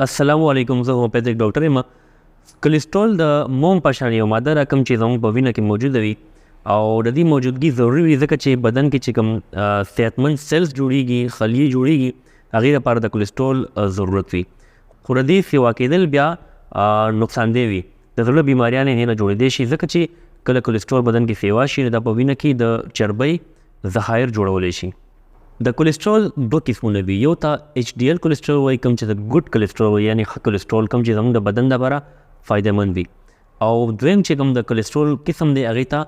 السلام علیکم. زه هومیوپیتھک ډاکټر یم. کولیسټرول د موم په شان یو ماده ده کوم چې زموږ په وینه کې موجوده وي او د دې موجودګي ضروري وي ځکه چې بدن کې چې کوم صحتمند سیلز جوړیږي، خلیې جوړیږي، هغې لپاره د کولیسټرول ضرورت وي. خو د دې سیوا کېدل بیا نقصاندې وي. د زړه بیماریانې یې نه جوړېدی شي ځکه چې کله کولیسټرول بدن کې سیوا شي نو دا په وینه کې د چربۍ ذخایر جوړولی شي. د کولیسټرول دوه قسمونه وي. یو ته ایچ ډي ایل کولیسټرول وایي کوم چې د ګډ کولیسټرول وایي یعنې ښه کولیسټرول کوم چې زموږ د بدن لپاره فایدهمند وي. او دویم چې کوم د کولیسټرول قسم دی هغې ته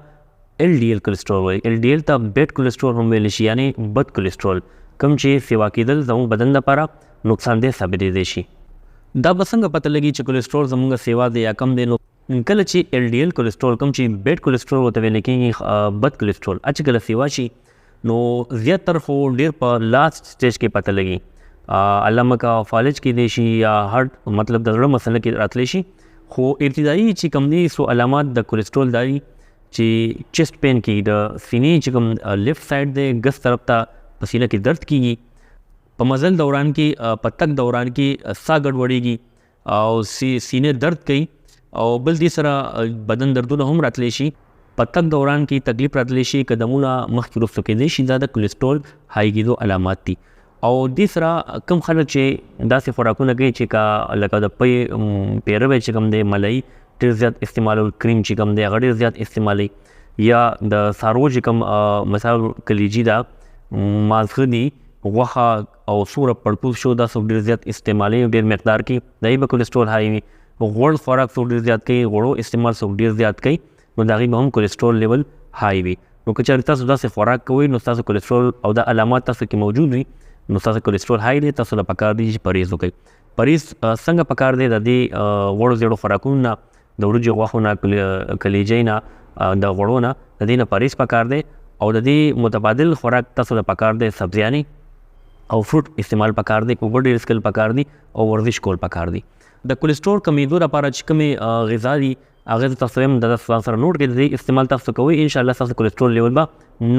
ایل ډي ایل کولیسټرول وایي. ایل ډي ایل ته بیډ کولیسټرول هم ویلی شي یعنې بد کولیسټرول کوم چې سیوا کېدل زموږ بدن لپاره نقصاندې ثابتېدی شي. دا به څنګه پته لګي چې کولیسټرول زموږ سیوا دی یا کم دی؟ نو کله چې ایل ډي ایل کولیسټرول کوم چې بیډ کولیسټرول ورته ویلی کېږي بد کولیسټرول چې کله سیوا شي نو زیاتر خو ډېر په لاست سټیج کې پته لګي. علامه کا فالج کېدی شي یا هارټ مطلب د زړه مسله کې راتلی شي. خو ابتدایي چې کوم دي سو علامات د کولیسټرول دا دي چې چیسټ پین کې د سینې چې کوم لیفټ سایډ دی ګس طرف ته په سینه کې درد کېږي، په مزل دوران کې په تګ دوران کې ساه ګډوډېږي او سینې درد کوي او بل دې سره بدن دردونه هم راتلی شي. په تګ دوران کې تکلیف راتلی شي، قدمونه مخکې وروسته کېدی شي. دا د کولیسټرول های کېدو علامات دي. او دې سره کوم خلک چې داسې خوراکونه کوي چې که لکه د پیروی چې کوم دی ملایي ډېر زیات استعمالول، کریم چې کوم دی هغه ډېر زیات استعمالوي، یا د څاروو چې کوم مثال کلیجي ده، مازغه دي، غوښه او سوره پړپوز شو دا څوک ډېر زیات استعمالوي ډېر مقدار کې، د هغې به کولیسټرول های وي. غوړ خوراک څوک ډېر زیات کوي، غوړو استعمال څوک ډېر زیات کوي نو د هغې به هم کولیسټرول لیول های وي. نو که چېرې تاسو داسې خوراک کوئ نو ستاسو کولیسټرول او دا علامات تاسو کې موجود وي نو ستاسو کولیسټرول های دی. تاسو له پکار دی چې پرهیز وکړئ. پرهیز څنګه پکار دی؟ د دې غوړو زیړو خوراکونو نه، د وریجو غوښو نه، کلیجۍ نه، د غوړو نه، د دې نه پرهیز پکار دی. او د دې متبادل خوراک تاسو له پکار دی سبزیانې او فروټ استعمال پکار دی، اوبه ډېر څښل پکار دي او ورزش کول پکار دي. د کولیسټرول کمېدو لپاره چې کومې غذا دي هغه تاسو هم د ځان سره نوټ کړئ، د دې استعمال تاسو کوئ، انشاءالله ستاسو کولیسټرول لیول به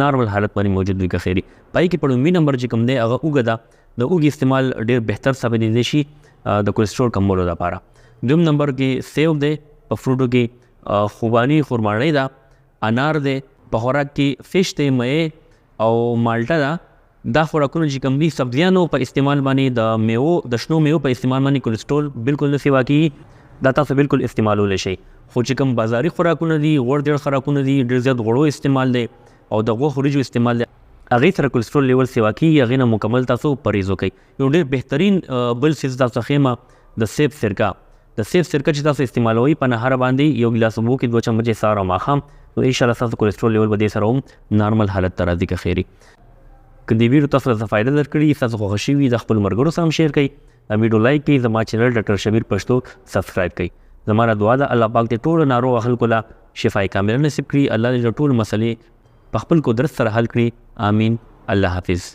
نارمل حالت باندې موجود وي که خیر وي. پای کې په لومړي نمبر چې کوم دی هغه اوږه ده. د اوږې استعمال ډېر بهتر ثابتېدی شي د کولیسټرول کمولو لپاره. دویم نمبر کې سیب دی، په فروټو کې خوباني خرماړۍ ده، انار دی، په خوراک کې فش دی، مې او مالټه ده. دا خوراکونه چې کوم دي سبزیانو په استعمال باندې، د میوو د شنو میوو په استعمال باندې کولیسټرول بالکل نه سیوا کېږي. دا تاسو بالکل استعمالولی شئ. خو چې کوم بازاري خوراکونه دي، غوړ ډېر خوراکونه دي، ډېر زیات غوړو استعمال دی او د غوښو وریجو استعمال دی، هغې سره کولیسټرول لیول سیوا کېږي. هغې نه مکمل تاسو پرهیز وکړئ. یو ډېر بهترین بل څیز تاسو ښیم د سیب سرکه. د سیب سرکه چې تاسو استعمالوئ په نهاره باندې یو ګیلاس اوبو کې 2 چمچې سهار او ماښام، نو انشاءالله ستاسو کولیسټرول لیول به دې سره هم نارمل حالت ته راځي که خیر وي. که دې ویډیو تاسو ته فایده درکړي، ستاسو خوښه شوي، د خپلو ملګرو سره هم شیر کړئ. دا ویډیو لایک کړئ، زما چینل ډاکټر شبیر پښتو سبسکرایب کړئ. زما را دعا ده الله پاک دې ټولو ناروغو خلکو له شفای کامله نصیب کړي. الله دې د ټولو مسلې په خپل قدرت سره حل کړي. آمین. الله حافظ.